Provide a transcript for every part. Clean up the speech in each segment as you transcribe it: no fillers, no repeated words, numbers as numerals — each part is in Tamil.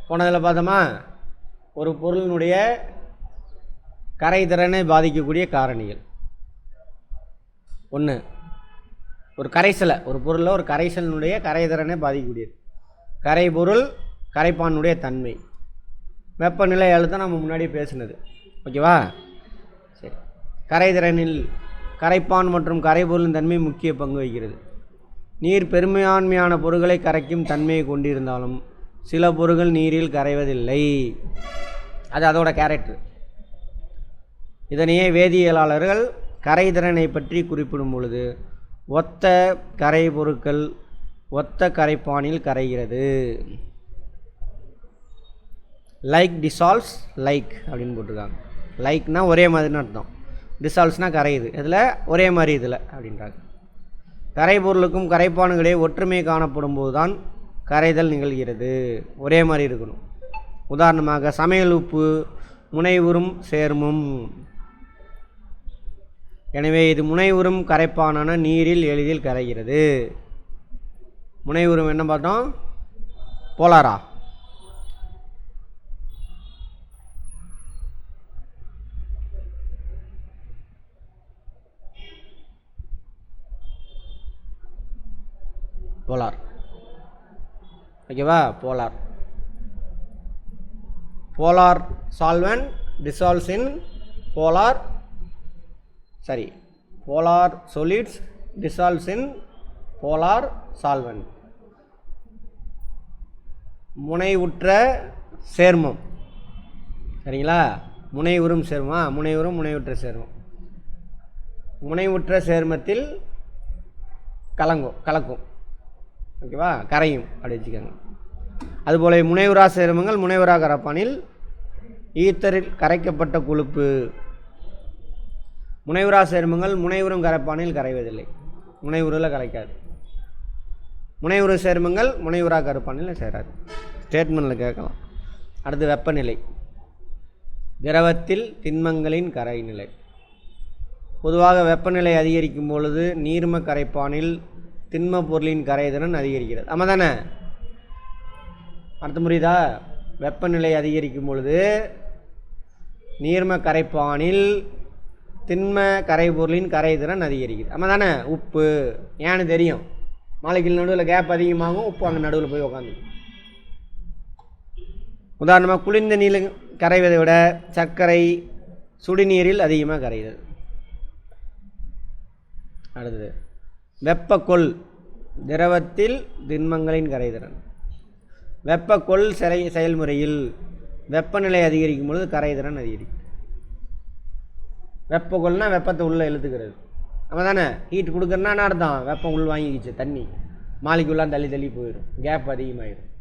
போனதில் பார்த்தோமா, ஒரு பொருளினுடைய கரைதிறனை பாதிக்கக்கூடிய காரணிகள். ஒன்று, ஒரு கரைசலை, ஒரு பொருளில் ஒரு கரைசலினுடைய கரைதிறனை பாதிக்கக்கூடியது. கரைபொருள், கரைப்பானுடைய தன்மை, வெப்பநிலை, அழுத்தம் நம்ம முன்னாடி பேசுனது. ஓகேவா? சரி. கரைதிறனில் கரைப்பான் மற்றும் கரைபொருளின் தன்மை முக்கிய பங்கு வகிக்கிறது. நீர் பெரும்பான்மையான பொருட்களை கரைக்கும் தன்மையை கொண்டிருந்தாலும் சில பொருட்கள் நீரில் கரைவதில்லை. அது அதோட கேரக்டர். இதனையே வேதியியலாளர்கள் கரைதிறனை பற்றி குறிப்பிடும் பொழுது ஒத்த கரை பொருட்கள் ஒத்த கரைப்பானில் கரைகிறது. லைக் டிசால்வ்ஸ் லைக் அப்படின்னு போட்டிருக்காங்க. லைக்னா ஒரே மாதிரின்னு அர்த்தம், டிசால்வ்ஸ்னால் கரையுது, இதில் ஒரே மாதிரி இதில் அப்படின்றாங்க. கரைபொருளுக்கும் கரைப்பானுக்கிடையே ஒற்றுமை காணப்படும் போது தான் கரைதல் நிகழ்கிறது. ஒரே மாதிரி இருக்கணும். உதாரணமாக சமையல் உப்பு முனைவுறும் சேர்மம். எனவே இது முனைவுறும் கரைப்பானான நீரில் எளிதில் கரைகிறது. முனைவுறும் என்ன பார்த்தோம்? போலாரா? போலார். ஓகேவா? Polar. Polar solvent dissolves in polar solids dissolves in polar solvent. முனைவுற்ற சேர்மம். சரிங்களா? முனைவுறும் சேர்மம், முனைவுற்ற சேர்மம். முனைவுற்ற சேர்மத்தில் கலக்கும். ஓகேவா? கரையும், அப்படி வச்சுக்கோங்க. அதுபோல முனைவுறா சேர்மங்கள் முனைவுறா கரைப்பானில் ஈத்தரில் கரைக்கப்பட்ட கொழுப்பு. முனைவுறா சேர்மங்கள் முனைவுறும் கரைப்பானில் கரைவதில்லை, முனைவுறில் கரைக்காது. முனைவுறு சேர்மங்கள் முனைவுறா கரைப்பானில் சேராது. ஸ்டேட்மெண்ட்டில் கேட்கலாம். அடுத்து வெப்பநிலை. திரவத்தில் திண்மங்களின் கரைநிலை. பொதுவாக வெப்பநிலை அதிகரிக்கும் பொழுது நீர்ம கரைப்பானில் திண்ம பொருளின் கரைதிறன் அதிகரிக்கிறது. ஆமாம் தானே? அர்த்தம் புரியுதா? வெப்பநிலை அதிகரிக்கும் பொழுது நீர்ம கரைப்பானில் திண்ம கரைபொருளின் கரைதிறன் அதிகரிக்குது. ஆமாம் தானே? உப்பு ஏன்னு தெரியும். மாலிகுல் நடுவில் கேப் அதிகமாகும், உப்பு அங்கே நடுவில் போய் உக்காந்து. உதாரணமாக குளிர்ந்த நீர் கரைவதை விட சர்க்கரை சுடுநீரில் அதிகமாக கரைகிறது. அடுத்தது வெப்பக்கொள். திரவத்தில் திண்மங்களின் கரைதிறன். வெப்பக்கொள் செயல்முறையில் வெப்பநிலை அதிகரிக்கும் பொழுது கரைதிறன் அதிகரிக்கும். வெப்பக்கொள்னா வெப்பத்தை உள்ளே இழுத்துக்கிறது. நம்ம தானே ஹீட் கொடுக்குறனா என்ன அர்த்தம்? வெப்பம் உள் வாங்கிக்கிச்சு, தண்ணி மாலிகுல்லாம் தள்ளி போயிடும், கேப் அதிகமாகிடும்.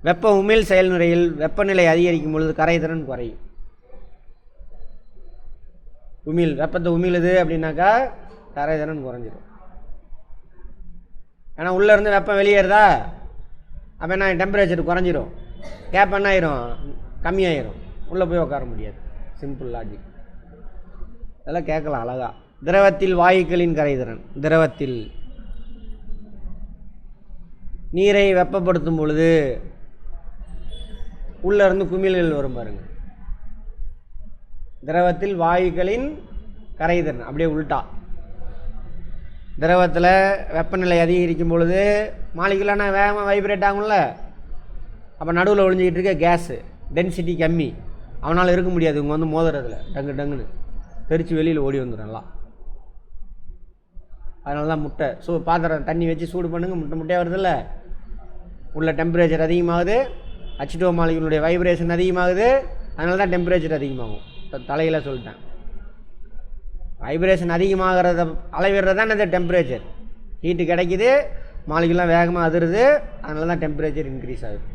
வெப்ப உமிழ் செயல்முறையில் வெப்பநிலை அதிகரிக்கும் பொழுது கரைதிறன் குறையும். வெப்பத்தை உமிழுது அப்படின்னாக்கா கரைதிறன் குறைஞ்சிடும். ஏன்னா உள்ளேருந்து வெப்பம் வெளியேறதா, அப்போ என்ன டெம்பரேச்சர் குறைஞ்சிரும், கேப் என்ன ஆயிரும்? கம்மியாயிரும், உள்ளே போய் உட்கார முடியாது. Simple logic. அதெல்லாம் கேட்கலாம் அழகா. திரவத்தில் வாயுக்களின் கரைதிறன். திரவத்தில் நீரை வெப்பப்படுத்தும் பொழுது உள்ளேருந்து குமிழ்கள் வரும் பாருங்க. திரவத்தில் வாயுக்களின் கரைதிறன் அப்படியே உள்டா. திரவத்தில் வெப்பநிலை அதிகரிக்கும் பொழுது மாலிகுலான வேகமாக வைப்ரேட் ஆகும்ல, அப்போ நடுவில் ஒழிஞ்சிக்கிட்டு இருக்க கேஸு டென்சிட்டி கம்மி, அவனால் இருக்க முடியாது. இவங்க வந்து மோதுறதுல டங்குன்னு தெரித்து வெளியில் ஓடி வந்துடும். அதனால தான் முட்டை பாத்திரம் தண்ணி வச்சு சூடு பண்ணுங்க, முட்டையாக வருதில்ல, உள்ள டெம்பரேச்சர் அதிகமாகுது, H2O மாலிகுலுடைய வைப்ரேஷன் அதிகமாகுது, அதனால தான் டெம்பரேச்சர் அதிகமாகும். தலையில் சொல்லிட்டேன். வைப்ரேஷன் அதிகமாகிறத அளவிடுறது தான் இந்த டெம்பரேச்சர். ஹீட்டு கிடைக்கிது, மாலிகுலாம் வேகமாக அதிருது, அதனால தான் டெம்பரேச்சர் இன்க்ரீஸ் ஆகுது.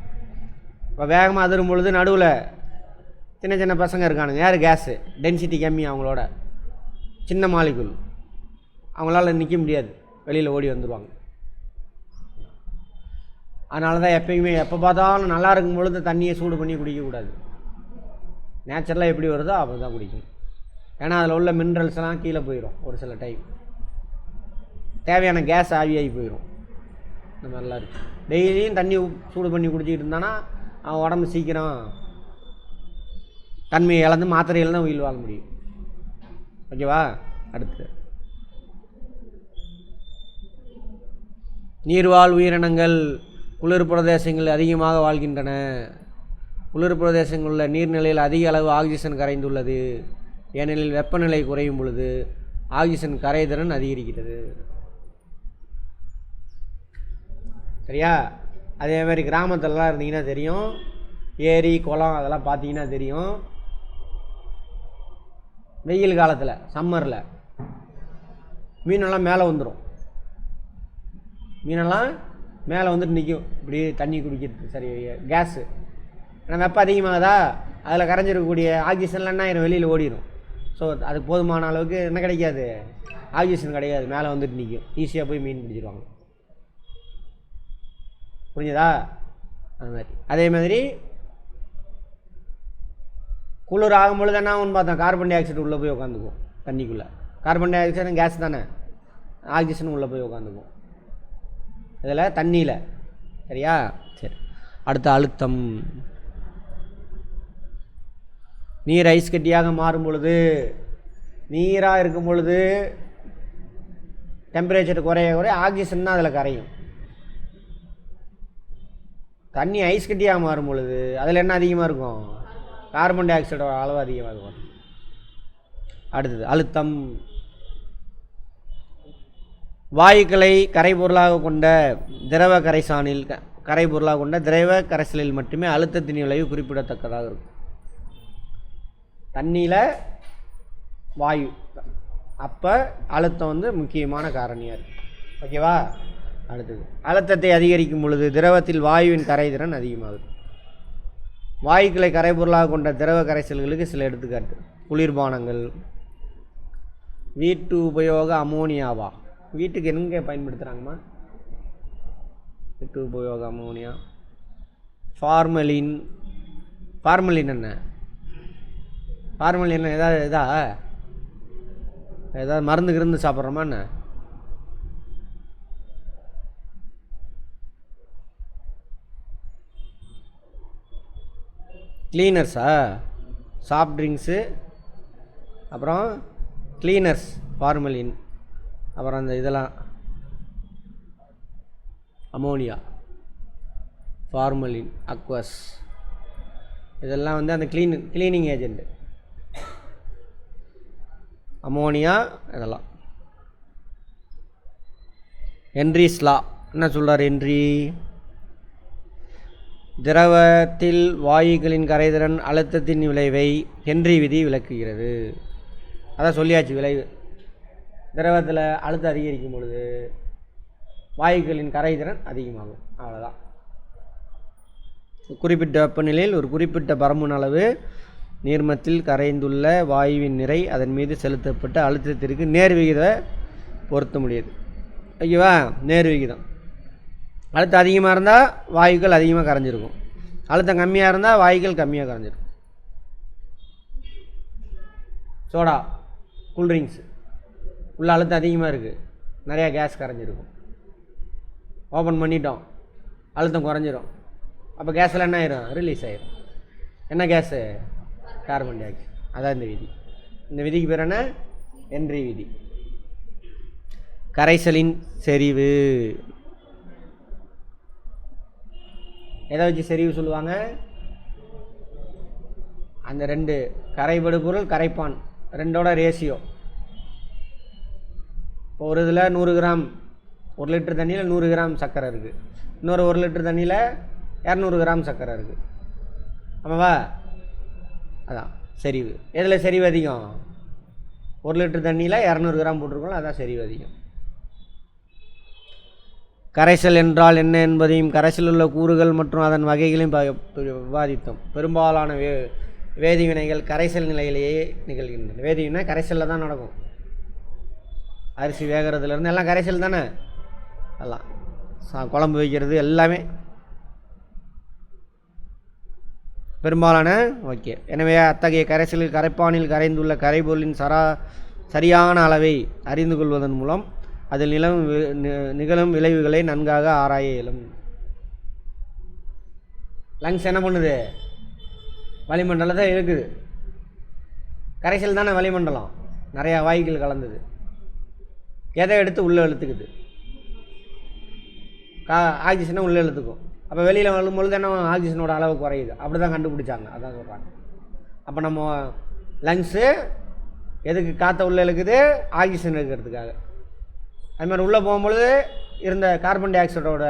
இப்போ வேகமாக அதிரும் பொழுது நடுவில் சின்ன பசங்க இருக்கானுங்க, யார்? கேஸு டென்சிட்டி கம்மி, அவங்களோட சின்ன மாலிகுல், அவங்களால நிற்க முடியாது, வெளியில் ஓடி வந்துடுவாங்க. அதனால தான் எப்பயுமே எப்போ பார்த்தாலும் நல்லா இருக்கும் பொழுது தண்ணியை சூடு பண்ணி குடிக்கக்கூடாது. நேச்சுரலாக எப்படி வருதோ அப்போ தான் குடிக்கணும். ஏன்னா அதில் உள்ள மினரல்ஸ்லாம் கீழே போயிடும். ஒரு சில டைம் தேவையான கேஸ் ஆவியாகி போயிடும். இந்த மாதிரிலாம் இருக்குது. டெய்லியும் தண்ணி சூடு பண்ணி குடிச்சிக்கிட்டு இருந்தானா அவன் உடம்பு சீக்கிரம் தன்மையை இழந்து மாத்திரையில் தான் உயிர் வாழ முடியும். ஓகேவா? அடுத்து நீர்வாழ் உயிரினங்கள் குளிர் பிரதேசங்கள் அதிகமாக வாழ்கின்றன. குளிர் பிரதேசங்களில் உள்ள நீர்நிலையில் அதிக அளவு ஆக்சிஜன் கரைந்துள்ளது. ஏனெனில் வெப்பநிலை குறையும் பொழுது ஆக்சிஜன் கரைதிறன் அதிகரிக்கிறது. சரியா? அதே மாதிரி கிராமத்திலலாம் இருந்தீங்கன்னா தெரியும், ஏரி குளம் அதெல்லாம் பார்த்தீங்கன்னா தெரியும். வெயில் காலத்தில் சம்மரில் மீனெல்லாம் மேலே வந்துடும். மீனெல்லாம் மேலே வந்துட்டு நிற்கும் இப்படி தண்ணி குடிக்கிறது. சரி, கேஸு ஆனால் வெப்பம் அதிகமாகுதா, அதில் கரைஞ்சிருக்கக்கூடிய ஆக்சிஜன்லாம் என்ன ஆயிரும், வெளியில் ஓடிடும். ஸோ அதுக்கு போதுமான அளவுக்கு என்ன கிடைக்காது, ஆக்சிஜன் கிடைக்காது, மேலே வந்துட்டு நிற்கும். ஈஸியாக போய் மீன் பிடிச்சிருவாங்க. புரிஞ்சுதா? அது மாதிரி அதே மாதிரி குளிர் ஆகும் பொழுது என்ன ஒன்று பார்த்தோம், கார்பன் டை ஆக்சைடு உள்ளே போய் உட்காந்துக்கும் தண்ணிக்குள்ளே. கார்பன் டை ஆக்சைடு கேஸ் தானே, ஆக்சிஜன் உள்ளே போய் உட்காந்துக்கும் இதில் தண்ணியில். சரியா? சரி. அடுத்த அழுத்தம். நீர் ஐஸ் கட்டியாக மாறும் பொழுது, நீராக இருக்கும் பொழுது டெம்பரேச்சர் குறைய ஆக்சிஜன் தான் அதில் கரையும். தண்ணி ஐஸ் கட்டியாக மாறும் பொழுது அதில் என்ன அதிகமாக இருக்கும், கார்பன் டை ஆக்சைடோட அளவு அதிகமாக இருக்கும். அடுத்தது அழுத்தம். வாயுக்களை கரைபொருளாக கொண்ட திரவ கரைசானில் கரைபொருளாக கொண்ட திரவ கரைசலில் மட்டுமே அழுத்தத்தின் விளைவு குறிப்பிடத்தக்கதாக இருக்கும். தண்ணியில் வாயு, அப்போ அழுத்தம் வந்து முக்கியமான காரணியாக இருக்குது. ஓகேவா? அடுத்தது அழுத்தத்தை அதிகரிக்கும் பொழுது திரவத்தில் வாயுவின் கரைதிறன் அதிகமாகுது. வாயுக்களை கரைபொருளாக கொண்ட திரவ கரைசல்களுக்கு சில எடுத்துக்காட்டு: குளிர்பானங்கள். வீட்டு உபயோக அமோனியாவா? வீட்டுக்கு எங்கே பயன்படுத்துகிறாங்கம்மா? வீட்டு உபயோக அமோனியா. ஃபார்மலின். ஃபார்மலின் என்ன? ஃபார்மலின் ஏதாவது மருந்து கிருந்து சாப்பிட்றோமா என்ன? க்ளீனர்ஸா? சாஃப்ட் ட்ரிங்க்ஸு, அப்புறம் க்ளீனர்ஸ் ஃபார்மலின், அப்புறம் அந்த இதெல்லாம் அமோனியா, ஃபார்மலின், அக்வஸ், இதெல்லாம் வந்து அந்த க்ளீனிங் ஏஜெண்ட்டு. அமோனியா இதெல்லாம். ஹென்ரிஸ் லா என்ன சொல்கிறார்? ஹென்றி, திரவத்தில் வாயுக்களின் கரைதிறன் அழுத்தத்தின் விளைவை ஹென்றி விதி விளக்குகிறது. அதான் சொல்லியாச்சு விளைவு. திரவத்தில் அழுத்தம் அதிகரிக்கும் பொழுது வாயுக்களின் கரைதிறன் அதிகமாகும். அவ்வளோதான். குறிப்பிட்ட வெப்பநிலையில் ஒரு குறிப்பிட்ட பரம்பு அளவு நீர்மத்தில் கரைந்துள்ள வாயுவின் நிறை அதன் மீது செலுத்தப்பட்ட அழுத்தத்திற்கு நேர்விகித பொருத்த முடியாது. ஓகேவா? நேர்விகிதம். அழுத்தம் அதிகமாக இருந்தால் வாயுக்கள் அதிகமாக கரைஞ்சிருக்கும், அழுத்தம் கம்மியாக இருந்தால் வாயுக்கள் கம்மியாக கரைஞ்சிருக்கும். சோடா, கூல்ட்ரிங்க்ஸ் உள்ள அழுத்தம் அதிகமாக இருக்குது, நிறையா கேஸ் கரைஞ்சிருக்கும். ஓப்பன் பண்ணிட்டோம், அழுத்தம் குறைஞ்சிரும். அப்போ கேஸில் என்ன ஆயிரும்? ரிலீஸ் ஆயிரும். என்ன கேஸு? Carbon di oxide. அதான் இந்த விதி. இந்த விதிக்கு பேர் என்ன? ஹென்றி விதி. கரைசலின் செறிவு. எதை வச்சு செறிவு சொல்லுவாங்க? அந்த ரெண்டு கரைபடு பொருள் கரைப்பான் ரெண்டோட ரேஷியோ. இப்போ ஒரு இதில் 100 கிராம், 1 லிட்டர் தண்ணியில் 100 கிராம் சர்க்கரை இருக்குது, இன்னொரு 1 லிட்டர் தண்ணியில் 200 கிராம் சர்க்கரை இருக்குது. ஆமாவா? அதான் செறிவு. எதில் செறிவு அதிகம்? 1 லிட்டர் தண்ணியில் 200 கிராம் போட்டிருக்கோம், அதான் செறிவு அதிகம். கரைசல் என்றால் என்ன என்பதையும் கரைசலில் உள்ள கூறுகள் மற்றும் அதன் வகைகளையும் விவாதித்தோம். பெரும்பாலான வேதிவினைகள் கரைசல் நிலையிலேயே நிகழ்கின்றன. வேதிவினை கரைசலில் தான் நடக்கும். அரிசி வேகிறதுலேருந்து எல்லாம் கரைசல் தானே. எல்லாம் குழம்பு வைக்கிறது எல்லாமே பெரும்பாலான. ஓகே. எனவே அத்தகைய கரைசலில் கரைப்பானில் கரைந்துள்ள கரைபொருளின் சரியான அளவை அறிந்து கொள்வதன் மூலம் அதில் நிகழும் விளைவுகளை நன்காக ஆராய இயலும். லங்ஸ் என்ன பண்ணுது? வளிமண்டலத்தை இருக்குது. கரைசல் தானே வளிமண்டலம், நிறையா வாயுக்கள் கலந்தது. எதை எடுத்து உள்ளே இழுத்துக்குது? ஆக்சிஜனை உள்ளே இழுத்துக்கும். அப்போ வெளியில் வரும்பொழுது என்ன ஆக்சிஜனோட அளவு குறையுது. அப்படி தான் கண்டுபிடிச்சாங்க, அதான் சொல்கிறாங்க. அப்போ நம்ம லங்ஸு எதுக்கு காற்றை உள்ளே இழுக்குது? ஆக்சிஜன் இருக்கிறதுக்காக. அது மாதிரி உள்ளே போகும்பொழுது இருந்த கார்பன் டை ஆக்சைடோட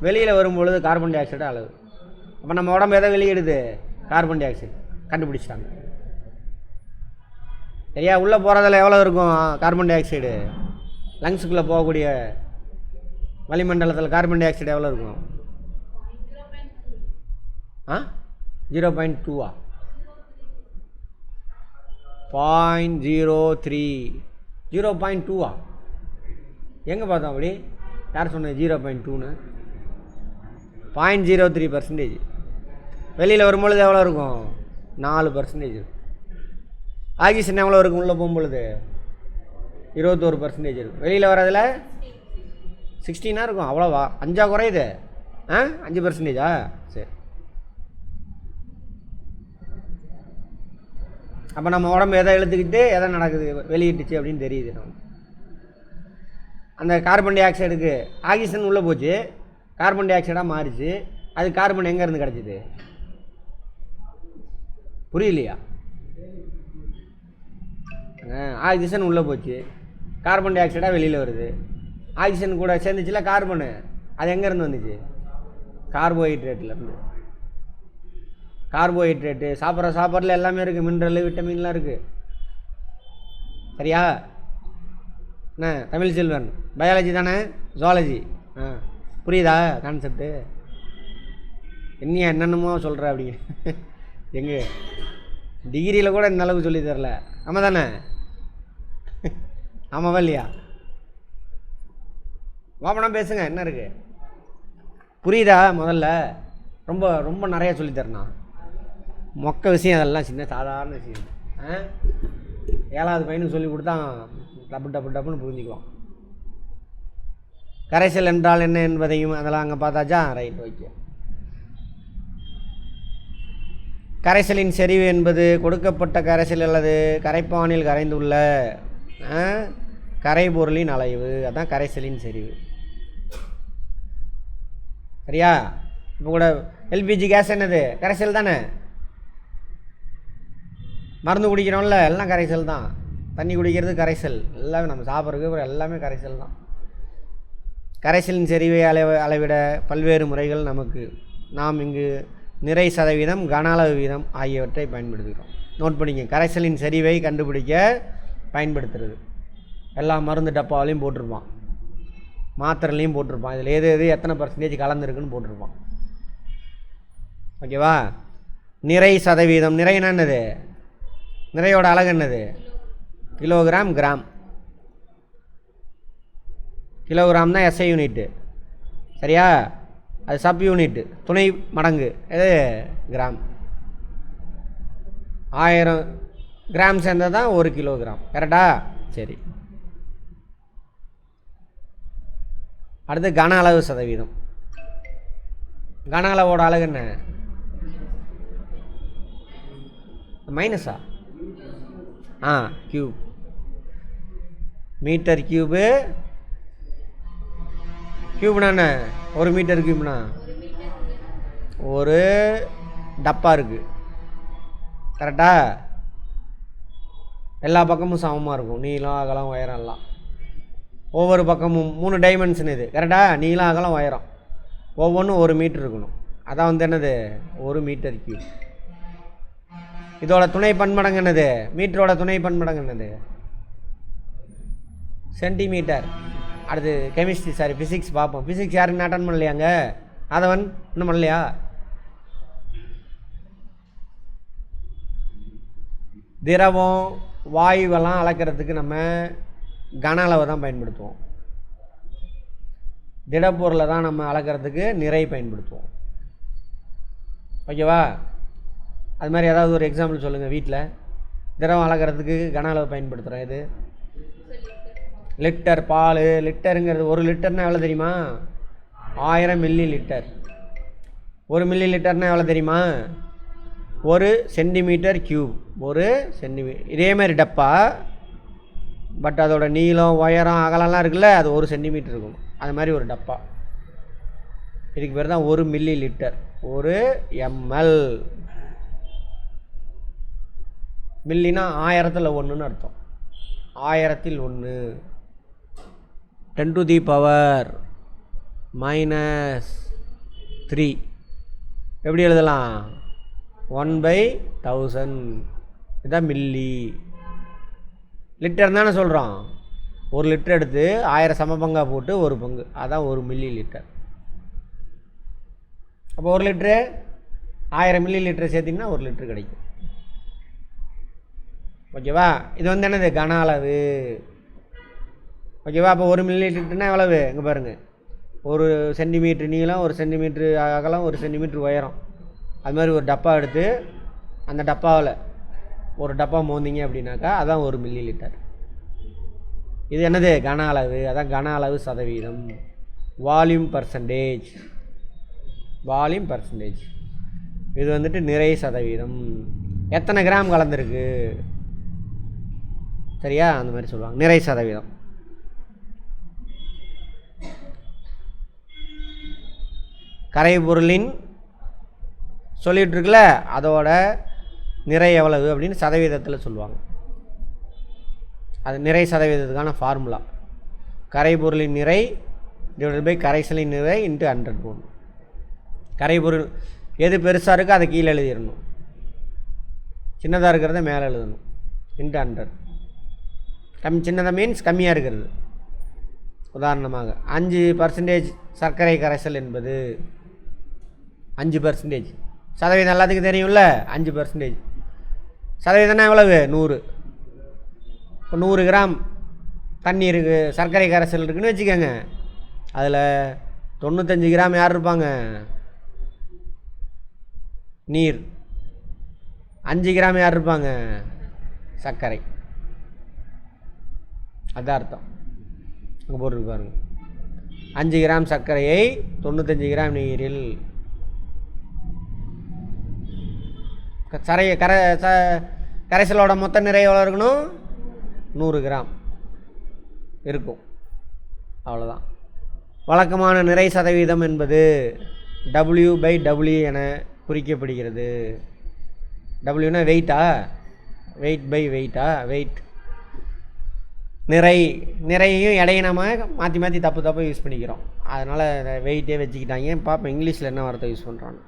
வெளியில் வரும்பொழுது கார்பன் டை ஆக்சைடு அளவு. அப்போ நம்ம உடம்பு எதை வெளியிடுது? Carbon di oxide. கண்டுபிடிச்சிட்டாங்க. சரியா? உள்ளே போகிறதில் எவ்வளோ இருக்கும் கார்பன் டை ஆக்சைடு? லங்ஸுக்குள்ளே போகக்கூடிய வளிமண்டலத்தில் கார்பன் டை ஆக்சைடு எவ்வளோ இருக்கும்? 0.2 0.03 0.2 எங்கே பார்த்தோம் அப்படி? யார் சொன்னது 0.2ன்னு? 0.03%. வெளியில் வரும்பொழுது எவ்வளோ இருக்கும்? 4%. ஆக்சிஜன் எவ்வளோ இருக்கும் உள்ளே போகும்பொழுது? 21% இருக்கும். வெளியில் வரதில் 16 இருக்கும். அவ்வளோவா? 5 குறையுது. 5%. சரி. அப்போ நம்ம உடம்பு எதை இழுத்துக்கிட்டு எதை நடக்குது வெளியிட்டுச்சு அப்படின்னு தெரியுது. நம்ம அந்த கார்பன் டை ஆக்சைடுக்கு ஆக்சிஜன் உள்ளே போச்சு, கார்பன் டை ஆக்சைடாக மாறிச்சு. அது கார்பன் எங்கேருந்து கிடச்சிது? புரியலையா? ஆக்சிஜன் உள்ளே போச்சு, கார்பன் டை ஆக்சைடாக வெளியில் வருது. ஆக்சிஜன் கூட சேர்ந்துச்சுல கார்பனு, அது எங்கேருந்து வந்துச்சு? கார்போஹைட்ரேட்லேருந்து. கார்போஹைட்ரேட்டு சாப்பிட்ற சாப்பாட்டில் எல்லாமே இருக்குது, மினரல் விட்டமின்லாம் இருக்குது. சரியா? என்ன தமிழ் செல்வன்? பயாலஜி தானே? ஜுவாலஜி. புரியுதா கான்செப்டு? என்னென்னமோ சொல்கிற அப்படி. எங்கே டிகிரியில் கூட இந்த அளவுக்கு சொல்லி தரல. ஆமாம் தானே? ஆமாவா இல்லையா? வாப்பனம் பேசுங்க, என்ன இருக்குது? புரியுதா? முதல்ல ரொம்ப ரொம்ப நிறையா சொல்லித்தரேண்ணா. மொக்க விஷயம் அதெல்லாம் சின்ன சாதாரண விஷயம். 7வது பையனுக்கு சொல்லி கொடுத்தா டப்புன்னு புரிஞ்சுக்குவான். கரைசல் என்றால் என்ன என்பதையும் அதெல்லாம் அங்கே பார்த்தாச்சா? Right, okay. கரைசலின் செறிவு என்பது கொடுக்கப்பட்ட கரைசல் அல்லது கரைப்பானில் கரைந்துள்ள கரைபொருளின் அளவு. அதான் கரைசலின் செறிவு. சரியா? இப்போ கூட எல்பிஜி கேஸ் என்னது? கரைசல் தானே. மருந்து குடிக்கிறோம்ல, எல்லாம் கரைசல் தான். தண்ணி குடிக்கிறது கரைசல், எல்லாமே நம்ம சாப்பிட்றதுக்கு எல்லாமே கரைசல் தான். கரைசலின் செறிவை அளவிட பல்வேறு முறைகள் நமக்கு. நாம் இங்கு நிறை சதவீதம், கன அளவு வீதம் ஆகியவற்றை பயன்படுத்துகிறோம். நோட் பண்ணிக்க. கரைசலின் செறிவை கண்டுபிடிக்க பயன்படுத்துறது. எல்லா மருந்து டப்பாவிலையும் போட்டிருப்பான், மாத்திரைலையும் போட்டிருப்பான். இதில் எது எத்தனை % கலந்துருக்குன்னு போட்டிருப்பான். ஓகேவா? நிறை சதவீதம். நிறைனா என்னது? நிறையோட அலகு என்னது? Kilogram, gram. கிலோகிராம் தான் எஸ்ஐ யூனிட்டு. சரியா? அது சப் யூனிட்டு, துணை மடங்கு. எது? கிராம். 1000 கிராம் சேர்ந்தது தான் 1 கிலோகிராம். கரெக்டா? சரி. அடுத்து கன அளவு சதவீதம். கன அளவோட அலகு என்ன? மைனஸா? கியூப். Metre cube. கியூப்னா என்ன? 1 மீட்டர் கியூப்னா ஒரு டப்பா இருக்குது. கரெக்டா? எல்லா பக்கமும் சமமாக இருக்கும், நீளம் அகலம் உயரம் எல்லாம். ஒவ்வொரு பக்கமும் 3 டைமென்ஷன் இது. கரெக்டா? நீளம் அகலம் உயரம் ஒவ்வொன்றும் 1 மீட்டர் இருக்கணும். அதான் என்னது? 1 மீட்டர் கியூப். இதோட துணை பன்மடங்கு என்னது? மீட்டரோட துணை பன்மடங்கு என்னது? சென்டிமீட்டர். அடுத்து கெமிஸ்ட்ரி ஃபிசிக்ஸ் பார்ப்போம். ஃபிசிக்ஸ் யாருன்னு அட்டன் பண்ணலையாங்க? அதவன் இன்னும் பண்ணலையா? திரவம், வாயுவெல்லாம் அளக்கிறதுக்கு நம்ம கன அளவை தான் பயன்படுத்துவோம். திடப்பொருளை தான் நம்ம அளக்கிறதுக்கு நிறை பயன்படுத்துவோம். ஓகேவா? அது மாதிரி ஏதாவது ஒரு எக்ஸாம்பிள் சொல்லுங்கள். வீட்டில் திரவம் அளக்கிறதுக்கு கன அளவு பயன்படுத்துகிறோம். இது லிட்டர் பால், லிட்டருங்கிறது 1 லிட்டர்னா எவ்வளோ தெரியுமா? 1000 மில்லி லிட்டர். 1 மில்லி லிட்டர்னா எவ்வளோ தெரியுமா? 1 சென்டிமீட்டர் கியூப். 1 சென்டிமீட்டர். இதேமாதிரி டப்பா, பட் அதோட நீளம், உயரம், அகலம்லாம் இருக்குல்ல, அது 1 சென்டிமீட்டர் இருக்கும். அது மாதிரி ஒரு டப்பா. இதுக்கு பேர் தான் 1 மில்லி லிட்டர். 1 ml. மில்லினா 1000ல் 1ன்னு அர்த்தம். 1000ல் 1. 10 to the power -3. எப்படி எழுதலாம்? 1/1000. இதுதான் மில்லி. லிட்டர் தானே சொல்கிறோம். 1 லிட்டர் எடுத்து 1000 சமபங்கா போட்டு 1 பங்கு, அதான் 1 மில்லி லிட்டர். அப்போ 1 லிட்ரு 1000 மில்லி லிட்டர் சேர்த்திங்கன்னா 1 லிட்டர் கிடைக்கும். ஓகேவா? இது வந்து என்னது? கன அளவு. ஓகேவா? அப்போ 1 மில்லி லிட்டர்னா எவ்வளவு? இங்கே பாருங்கள், 1 சென்டிமீட்ரு நீளம், 1 சென்டிமீட்ரு அகலம், 1 சென்டிமீட்ரு உயரம். அது மாதிரி ஒரு டப்பா எடுத்து அந்த டப்பாவில் ஒரு டப்பா மோந்திங்க அப்படின்னாக்கா அதான் 1 மில்லி லிட்டர். இது என்னது? கன அளவு. அதான் கன அளவு சதவீதம். Volume percentage. Volume percentage. இது வந்துட்டு நிறை சதவீதம். எத்தனை கிராம் கலந்துருக்கு, சரியா? அந்த மாதிரி சொல்லுவாங்க. நிறை சதவீதம். கரைபொருளின் சொல்லிகிட்டு இருக்குல்ல, அதோட நிறை எவ்வளவு அப்படின்னு சதவீதத்தில் சொல்லுவாங்க. அது நிறை சதவீதத்துக்கான ஃபார்முலா. கரைபொருளின் நிறை டிவைடட் பை கரைசலின் நிறை இன்ட்டு 100 போடணும். கரைபொருள் எது பெருசாக இருக்கோ அதை கீழே எழுதிடணும், சின்னதாக இருக்கிறத மேலே எழுதணும். இன்ட்டு 100. சின்னதாக மீன்ஸ் கம்மியாக இருக்கிறது. உதாரணமாக 5% சர்க்கரை கரைசல் என்பது 5%. சதவீதம் எல்லாத்துக்கும் தெரியும்ல, 5%. சதவீதம்னா எவ்வளவு? 100. இப்போ 100 கிராம் தண்ணி இருக்குது, சர்க்கரை கரைசல் இருக்குதுன்னு வச்சுக்கோங்க. அதில் 95 கிராம் யார் இருப்பாங்க? நீர். 5 கிராம் யார் இருப்பாங்க? சர்க்கரை. அதான் அர்த்தம். அங்கே போட்டு பாருங்க. 5 கிராம் சர்க்கரையை 95 கிராம் நீரில் கரைசலோட மொத்த நிறை எவ்வளோ இருக்கணும்? 100 கிராம் இருக்கும். அவ்வளோதான். வழக்கமான நிறை சதவீதம் என்பது W/W என குறிக்கப்படுகிறது. டபிள்யூனா வெயிட்டா? வெயிட் பை வெயிட்டா? வெயிட். நிறையையும் எடையும் நம்ம மாற்றி மாற்றி தப்பு யூஸ் பண்ணிக்கிறோம். அதனால் வெயிட்டே வச்சுக்கிட்டாங்க. பார்ப்போம் இங்கிலீஷில் என்ன வார்த்தை யூஸ் பண்ணுறான்னு.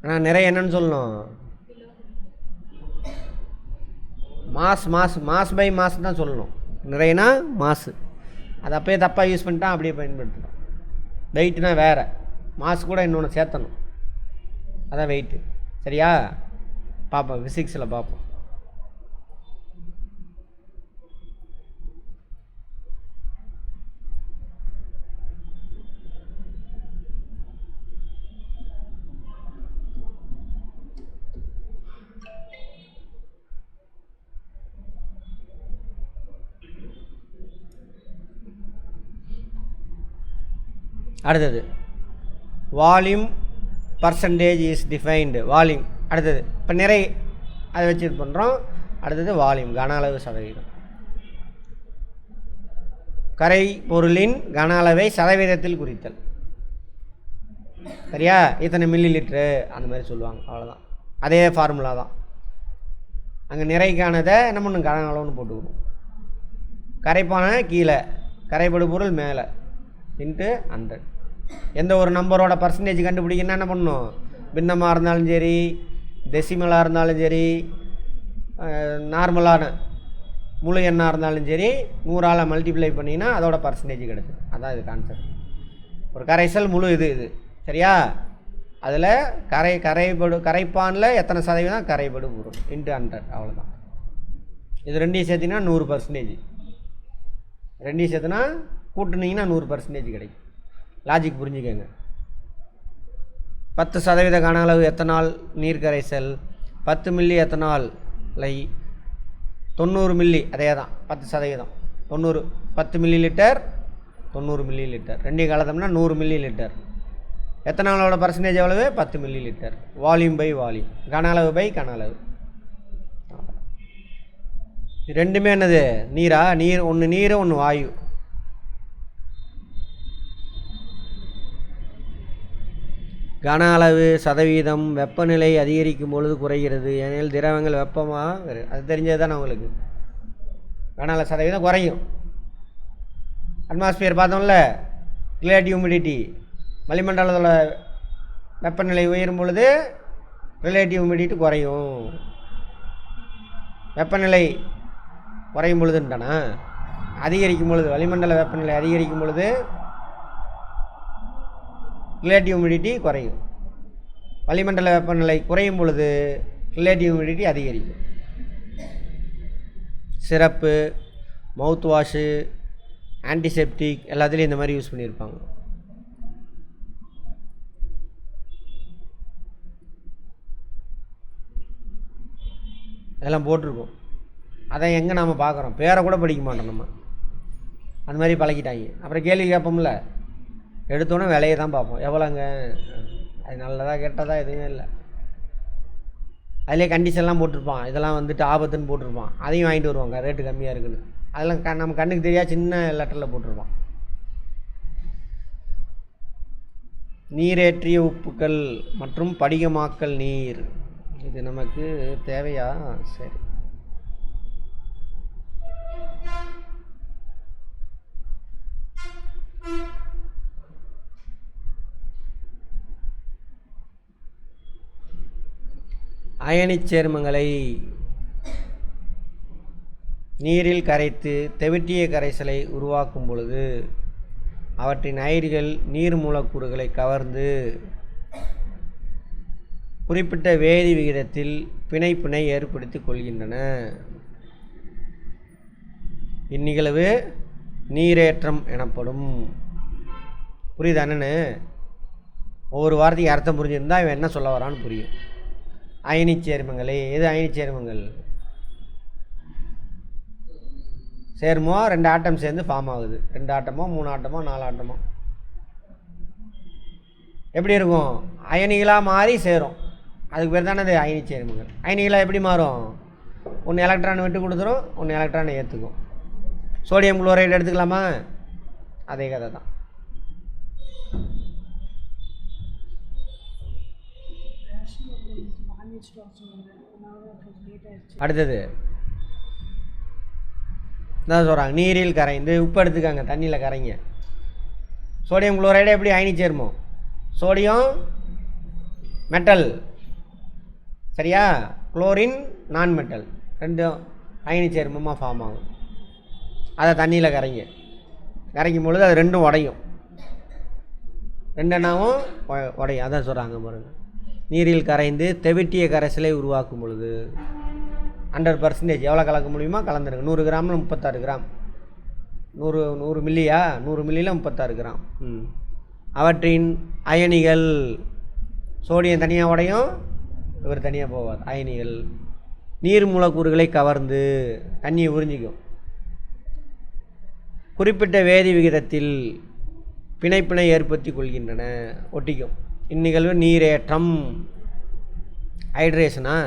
ஆனால் நிறைய என்னன்னு சொல்லணும்? மாஸ் பை மாஸ் தான் சொல்லணும். நிறையனா மாசு. அது அப்பயே தப்பாக யூஸ் பண்ணிட்டான், அப்படியே பயன்படுத்தணும். வெயிட்னா வேறு, மாஸ் கூட இன்னொன்று சேர்த்தணும், அதான் வெயிட்டு. சரியா? பார்ப்போம், ஃபிசிக்ஸில் பார்ப்போம். அடுத்தது volume percentage is defined. Volume அடுத்தது. இப்போ நிறை அதை வச்சு இது பண்ணுறோம். அடுத்தது வால்யூம், கன அளவு சதவீதம். கரை பொருளின் கன அளவை சதவீதத்தில் குறித்தல். சரியா? இத்தனை மில்லி லிட்ரு அந்த மாதிரி சொல்லுவாங்க. அவ்வளோதான், அதே ஃபார்முலா தான். அங்கே நிறைக்கானதை என்ன பண்ணும்? கன அளவுன்னு போட்டுக்கணும். கரைப்பான கீழே, கரைப்படு பொருள் மேலே, இன்ட்டு 100. எந்த ஒரு நம்பரோட பர்சன்டேஜ் கண்டுபிடிக்கணும்னா என்ன பண்ணணும்? பின்னமாக இருந்தாலும் சரி, டெசிமலாக இருந்தாலும் சரி, நார்மலான முழு எண்ணாக இருந்தாலும் சரி, 100ஆல் மல்டிப்ளை பண்ணிங்கன்னா அதோட பர்சன்டேஜ் கிடைக்கும். அதான் இது கான்செப்ட். ஒரு கரைசல் முழு இது சரியா? அதில் கரைப்பானில் எத்தனை சதவீதம் கரைபடு பொருள் இன்ட்டு 100, அவ்வளோதான். இது ரெண்டையும் சேர்த்திங்கன்னா 100%. ரெண்டையும் சேர்த்துனா கூட்டுனீங்கன்னா 100% கிடைக்கும். லாஜிக் புரிஞ்சுக்கங்க. 10% கன அளவு எத்தனால் நீர் கரைசல், 10 மில்லி எத்தனால் லை 90 மில்லி, அதே தான் 10%. 90 10 மில்லி லிட்டர் 90 மில்லி லிட்டர், ரெண்டையும் கலந்தோம்னா 100 மில்லி லிட்டர். எத்தனாலோட பர்சன்டேஜ் எவ்வளவு? 10 millilitre. Volume by volume, கன அளவு பை கன அளவு. ரெண்டுமே என்னது? நீரா? நீர் ஒன்று நீர் ஒன்று வாயு. கன அளவு சதவீதம் வெப்பநிலை அதிகரிக்கும் பொழுது குறைகிறது, ஏனெனில் திரவங்கள் வெப்பமாக, அது தெரிஞ்சது தானே உங்களுக்கு. கன அளவு சதவீதம் குறையும். அட்மாஸ்பியர் பார்த்தோம்ல, ரிலேட்டிவ் ஹியூமிடிட்டி, வளிமண்டலத்தோட வெப்பநிலை உயரும் பொழுது ரிலேட்டிவ் ஹியூமிடிட்டி குறையும். வெப்பநிலை குறையும் பொழுதுன்ட்டானா, அதிகரிக்கும் பொழுது, வளிமண்டல வெப்பநிலை அதிகரிக்கும் பொழுது ரிலேட்டிவ் ஹியூமிடிட்டி குறையும். வளிமண்டல வெப்பநிலை குறையும் பொழுது ரிலேட்டிவ் ஹியூமிடிட்டி அதிகரிக்கும். சிரப்பு, மவுத் வாஷு, ஆன்டிசெப்டிக் எல்லாத்துலேயும் இந்த மாதிரி யூஸ் பண்ணியிருப்பாங்க. அதெல்லாம் போட்டிருக்கோம். அதை எங்கே நாம் பார்க்குறோம்? பேரை கூட படிக்க மாட்டோம் நம்ம. அந்த மாதிரி பழகிட்டாங்க. அப்புறம் கேள்வி கேட்போம்ல, எடுத்தோன்னே விலையை தான் பார்ப்போம். எவ்வளோங்க, அது நல்லதா கெட்டதா எதுவுமே இல்லை. அதிலே கண்டிஷன்லாம் போட்டிருப்பான், இதெல்லாம் வந்துட்டு ஆபத்துன்னு போட்டிருப்பான். அதையும் வாங்கிட்டு வருவாங்க ரேட்டு கம்மியாக இருக்குன்னு. அதெல்லாம் நம்ம கண்ணுக்கு தெரியாது, சின்ன லெட்டரில் போட்டிருப்பான். நீரேற்றிய உப்புக்கள் மற்றும் படிகமாக்கல் நீர், இது நமக்கு தேவையா? சரி. அயனிச் சேர்மங்களை நீரில் கரைத்து தெவிட்டிய கரைசலை உருவாக்கும் பொழுது அவற்றின் அயனிகள் நீர் மூலக்கூறுகளை கவர்ந்து குறிப்பிட்ட வேதி விகிதத்தில் பிணைப்பினை ஏற்படுத்திக் கொள்கின்றன. இந்நிகழ்வு நீரேற்றம் எனப்படும். புரியுது அண்ணனு? ஒவ்வொரு வார்த்தைக்கு அர்த்தம் புரிஞ்சிருந்தா இவன் என்ன சொல்ல வரான்னு புரியும். அயனிச் சேர்மங்களே, எது அயனிச் சேர்மங்கள்? சேர்மோ 2 ஆட்டம் சேர்ந்து ஃபார்ம் ஆகுது. 2 ஆட்டமோ 3 ஆட்டமோ 4 ஆட்டமோ எப்படி இருக்கும்? அயனிகளாக மாறி சேரும். அதுக்கு பேர் தானே அது அயனிச் சேர்மங்கள். அயனிகளாக எப்படி மாறும்? ஒன்று எலக்ட்ரான் விட்டு கொடுத்துரும், ஒன்று எலக்ட்ரானை ஏற்றுக்கும். சோடியம் குளோரைடு எடுத்துக்கலாமா? அதே கதை தான். அடுத்தது என்ன சொல்கிறாங்க? நீரில் கரைந்து, உப்பு எடுத்துக்காங்க, தண்ணியில் கரைங்க. சோடியம் குளோரைடு எப்படி அயனி சேர்மம்? சோடியம் மெட்டல் சரியா, குளோரின் நான் மெட்டல், ரெண்டும் அயனி சேர்மமாக ஃபார்ம் ஆகும். அதை தண்ணியில் கரைங்க. கரைக்கும் பொழுது அது ரெண்டும் உடையும், ரெண்டெண்ணாவும் உடையும். அதான் சொல்கிறாங்க பாருங்க. நீரில் கரைந்து தெவிட்டிய கரைசலை உருவாக்கும் பொழுது 100% எவ்வளோ கலக்க முடியுமோ கலந்துருங்க. 100 கிராமில் 36 கிராம், 100 மில்லியா, 100 மில்லியில் 36 கிராம். அவற்றின் அயனிகள், சோடியம் தனியாக உடையும், இவர் தனியாக போவார். அயனிகள் நீர் மூலக்கூறுகளை கவர்ந்து தண்ணியை உறிஞ்சிக்கும். குறிப்பிட்ட வேதி விகிதத்தில் பிணைப்பினை ஏற்படுத்தி கொள்கின்றன, ஒட்டிக்கும். இந்நிகழ்வு நீரேற்றம், ஹைட்ரேஷனா?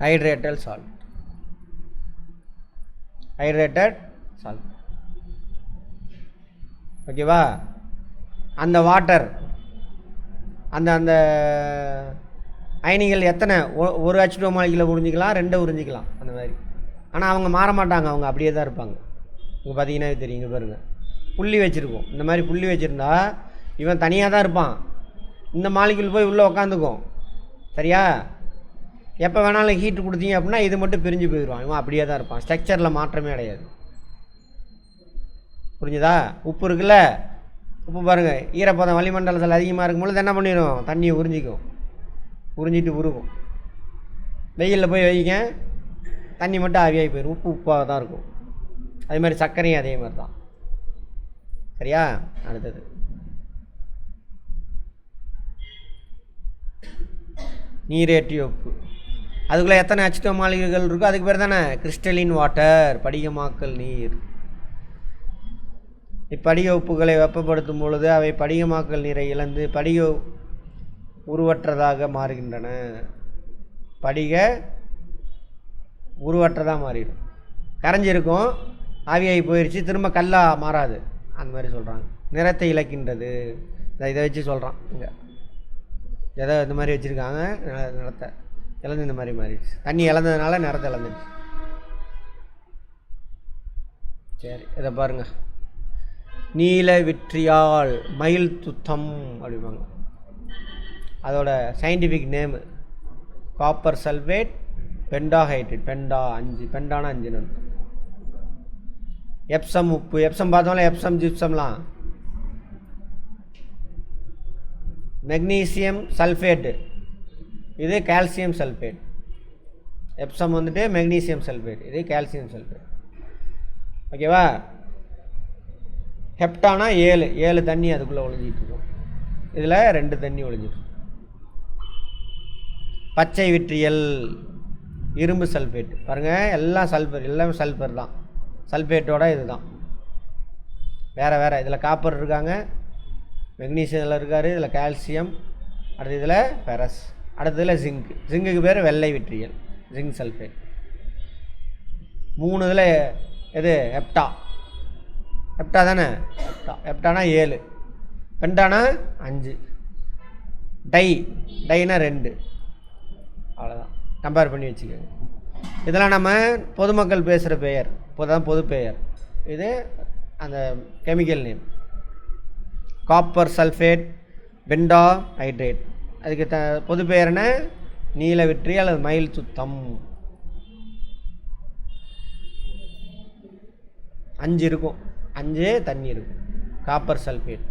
Hydrated salt, hydrated salt. ஓகேவா? அந்த வாட்டர், அந்த அந்த அயனிகள் எத்தனை ஒரு H2O மாலிகுலை உறிஞ்சிக்கலாம், 2 உறிஞ்சிக்கலாம் அந்த மாதிரி. ஆனால் அவங்க மாற மாட்டாங்க, அவங்க அப்படியே தான் இருப்பாங்க. இங்கே பார்த்தீங்கன்னா தெரியும், இங்கே பாருங்கள் புள்ளி வச்சுருக்கோம். இந்த மாதிரி புள்ளி வச்சுருந்தா இவன் தனியாக தான் இருப்பான், இந்த மாலிகுல் போய் உள்ளே உக்காந்துக்கும். சரியா? எப்போ வேணாலும் ஹீட்டு கொடுத்தீங்க அப்படின்னா இது மட்டும் பிரிஞ்சு போயிடுவான், இவன் அப்படியே தான் இருப்பான். ஸ்ட்ரக்சரில் மாற்றமே கிடையாது. புரிஞ்சுதா? உப்பு இருக்குல்ல, உப்பு பாருங்கள், ஈரப்பதம் வளிமண்டலத்தில் அதிகமாக இருக்கும்போது என்ன பண்ணிடும், தண்ணியை உறிஞ்சிக்கும், உறிஞ்சிட்டு உருகும். வெயிலில் போய் வைங்க, தண்ணி மட்டும் ஆவியாகி போயிடும், உப்பு உப்பாக தான் இருக்கும். அதே மாதிரி சர்க்கரையும் அதே மாதிரி தான். சரியா? அடுத்தது நீரேற்றிய உப்பு. அதுக்குள்ளே எத்தனை H2O மாலிகுல்கள் இருக்கோ அதுக்கு பேர் தானே கிறிஸ்டலின் வாட்டர், படிகமாக்கல் நீர். இப்படிக உப்புகளை வெப்பப்படுத்தும் பொழுது அவை படிகமாக்கல் நீரை இழந்து படிக உருவற்றதாக மாறுகின்றன. படிக உருவற்றதாக மாறிடும். கரைஞ்சிருக்கும், ஆவியாகி போயிடுச்சு, திரும்ப கல்லாக மாறாது. அந்த மாதிரி சொல்கிறாங்க. நிறத்தை இழக்கின்றது. இதை வச்சு சொல்கிறான். இங்கே ஏதோ இந்த மாதிரி வச்சுருக்காங்க, நிறத்தை இழந்து இந்த மாதிரி மாறிடுச்சு. தண்ணி இழந்ததுனால நிறத்தை இழந்துடுச்சு. சரி, இதை பாருங்கள். நீல விட்ரியால் மயில் துத்தம் அப்படிம்பாங்க. அதோட சயின்டிஃபிக் நேமு காப்பர் சல்ஃபேட் பெண்டாஹைட்ரேட். பெண்டா 5, பெண்டானா 5ன்னு அர்த்தம். எப்சம் உப்பு, எப்சம் பார்த்தோம்ல, எப்சம் ஜிப்சம்லாம். மெக்னீசியம் சல்ஃபேட்டு, இது கால்சியம் சல்ஃபேட். எப்சம் வந்துட்டு மெக்னீசியம் சல்ஃபேட், இது கால்சியம் சல்ஃபேட். ஓகேவா? ஹெப்டானா 7 தண்ணி அதுக்குள்ளே ஒழிஞ்சிட்ருக்கும், இதில் 2 தண்ணி ஒழிஞ்சிட்ருக்கும். பச்சை விட்ரியல் இரும்பு சல்ஃபேட். பாருங்கள், எல்லாம் சல்ஃபர், எல்லாமே சல்ஃபர் தான். சல்ஃபேட்டோட இது தான் வேறு. இதில் காப்பர் இருக்காங்க, மெக்னீசியம் இதில் இருக்கார், இதில் கால்சியம், அடுத்து இதில் ஃபெரஸ், அடுத்ததில் ஜிங்க். ஜிங்குக்கு பேர் வெள்ளை விட்ரியல், ஜிங்க் சல்ஃபேட். 3 இதில் எது ஹெப்டா. ஹெப்டா தானே, ஹெப்டானா 7, பெண்டானா 5, டைனா 2. அவ்வளோதான், கம்பேர் பண்ணி வச்சுக்கோங்க. இதெல்லாம் நம்ம பொதுமக்கள் பேசுகிற பெயர், பொது பெயர். இது அந்த chemical name. Copper sulphate pentahydrate, அதுக்கு பொது பெயர் என்ன, நீல விட்ரி அல்லது மயில் சுத்தம். 5 இருக்கும், 5 தண்ணி இருக்கும். Copper sulphate.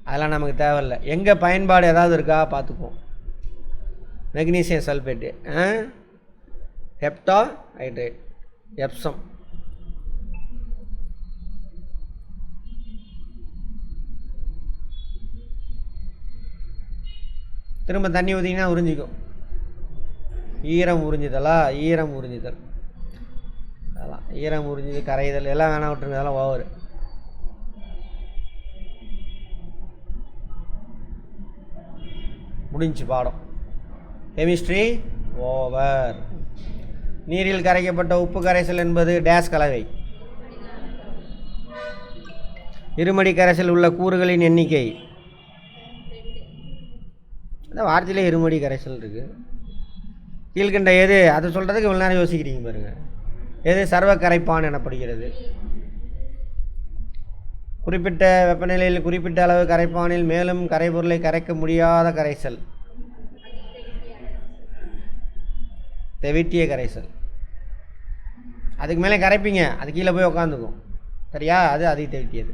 அதெல்லாம் நமக்கு தேவையில்லை. எங்கே பயன்பாடு ஏதாவது இருக்கா பார்த்துக்குவோம். Magnesium sulphate, hepta hydrate, Epsom. திரும்ப தண்ணி ஊற்றிங்கன்னா உறிஞ்சிக்கும். ஈரம் உறிஞ்சிதல் அதெல்லாம் ஈரம் உறிஞ்சிது, கரைதல் எல்லாம் வேணாம் விட்டுருங்க, அதெல்லாம் ஓவர். முடிஞ்சு பாடம். Chemistry over. நீரில் கரைக்கப்பட்ட உப்பு கரைசல் என்பது டேஸ் கலவை. இருமடி கரைசல் உள்ள கூறுகளின் எண்ணிக்கை. அந்த வார்த்தையிலே இருமடி கரைசல் இருக்குது. கீழ்கண்ட எது, அதை சொல்கிறதுக்கு இவ்வளோ நேரம் யோசிக்கிறீங்க பாருங்கள். எது சர்வ கரைப்பான் எனப்படுகிறது? குறிப்பிட்ட வெப்பநிலையில் குறிப்பிட்ட அளவு கரைப்பானில் மேலும் கரைபொருளை கரைக்க முடியாத கரைசல் தெவிட்டிய கரைசல். அதுக்கு மேலே கரைப்பீங்க, அது கீழே போய் உக்காந்துக்கும். சரியா? அது அதிக தெவிட்டியது.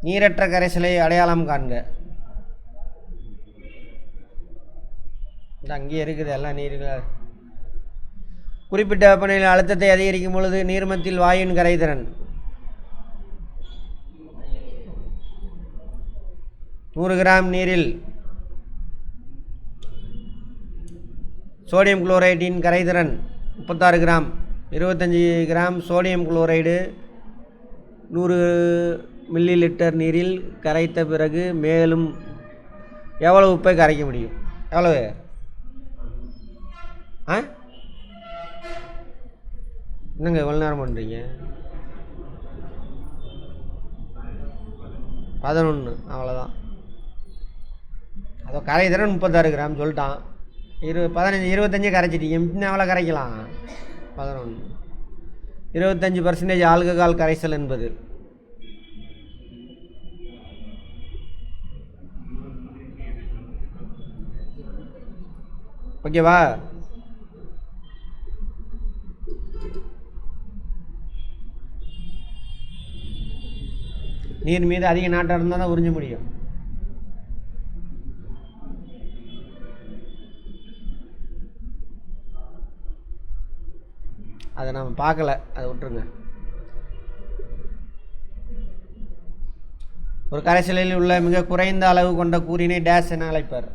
நீரற்ற கரைசலை அடையாளம் காண்க. அங்கேயே இருக்குது எல்லாம் நீர்கள். குறிப்பிட்ட வெப்பநிலையில் அழுத்தத்தை அதிகரிக்கும் பொழுது நீர்மத்தில் வாயுவின் கரைதிறன் 100 கிராம் நீரில் சோடியம் குளோரைடின் கரைதிறன் 36 gram. 25 gram sodium chloride 100 millilitre நீரில் கரைத்த பிறகு மேலும் எவ்வளவு உப்பை கரைக்க முடியும்? எவ்வளவு? என்னங்க எவ்வளோ நேரம் பண்ணுறீங்க? 11 அவ்வளோதான். அதோ கரை திறன் 36 கிராம் சொல்லிட்டான். 15 25 கரைச்சிட்டீங்க. இன்னும் எவ்வளோ கரைக்கலாம்? 11. 25% ஆல்கஹால் கரைசல் என்பது ஓகேவா? நீர் மீது அதிக நாட்டம் இருந்தால் தான் உறிஞ்ச முடியும். அதை நம்ம பார்க்கல, அதை விட்டுருங்க. ஒரு கரைசலில் உள்ள மிக குறைந்த அளவு கொண்ட கூறினை டேஷ் என அழைப்பார்.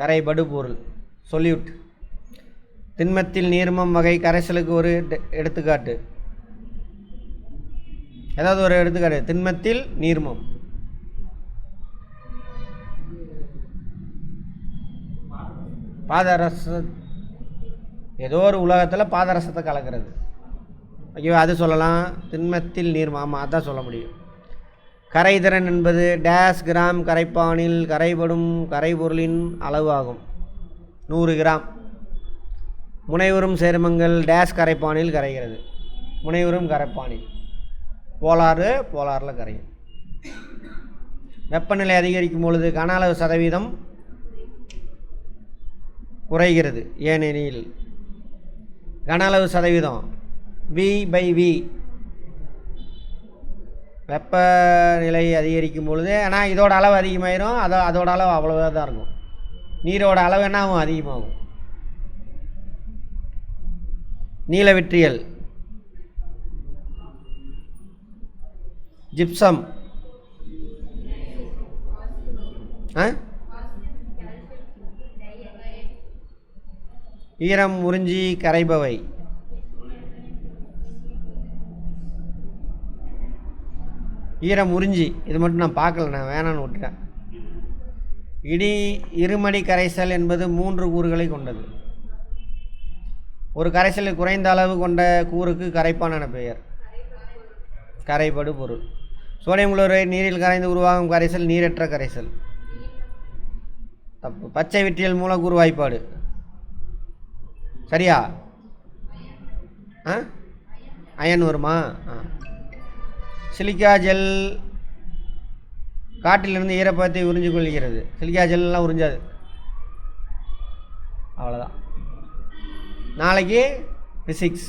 கரைபடு பொருள், சொல்யூட். திண்மத்தில் நீர்மம் வகை கரைசலுக்கு ஒரு எடுத்துக்காட்டு. ஏதாவது ஒரு எடுத்துக்காட்டு. திண்மத்தில் நீர்மம். பாதரச, ஏதோ ஒரு உலகத்தில் பாதரசத்தை கலக்கிறது. ஓகேவா? அது சொல்லலாம். திண்மத்தில் நீர்மம், ஆமாம், அதான் சொல்ல முடியும். கரைதிறன் என்பது டேஷ் கிராம் கரைப்பானில் கரைபடும் கரைபொருளின் அளவு ஆகும். 100 கிராம். முனைவுறும் சேர்மங்கள் டேஷ் கரைப்பானில் கரைகிறது. முனைவுறும் கரைப்பானில் போலாரில் கரையும். வெப்பநிலை அதிகரிக்கும் பொழுது கன அளவு சதவீதம் குறைகிறது. ஏனெனில் கன அளவு சதவீதம் V/V. வெப்பநிலை அதிகரிக்கும் பொழுது, ஆனால் இதோட அளவு அதிகமாயிரும். அதோட அளவு அவ்வளோவா தான் இருக்கும். நீரோட அளவு என்ன ஆகும்? அதிகமாகும். நீலவிற்றியல், ஜிப்சம், ஈரம் உறிஞ்சி கரைபவை. ஈரம் உறிஞ்சி, இது மட்டும் நான் பார்க்கல, நான் வேணான்னு விட்டுட்டேன். இருமடி கரைசல் என்பது 3 கூறுகளை கொண்டது. ஒரு கரைசலில் குறைந்த அளவு கொண்ட கூறுக்கு கரைப்பான் என பெயர். கரைபடு பொருள். சோடியம் குளோரைடு நீரில் கரைந்து உருவாகும் கரைசல் நீரற்ற கரைசல். தப்பு. பச்சை விற்றியல் மூலக்கூறு வாய்ப்பாடு. சரியா? அயன் வருமா? சிலிக்கா ஜெல் காற்றிலிருந்து ஈரப்பதத்தை உறிஞ்சு கொள்கிறது. சிலிக்கா ஜெல்லாம் உறிஞ்சாது. அவ்வளோதான். நாளைக்கு ஃபிசிக்ஸ்.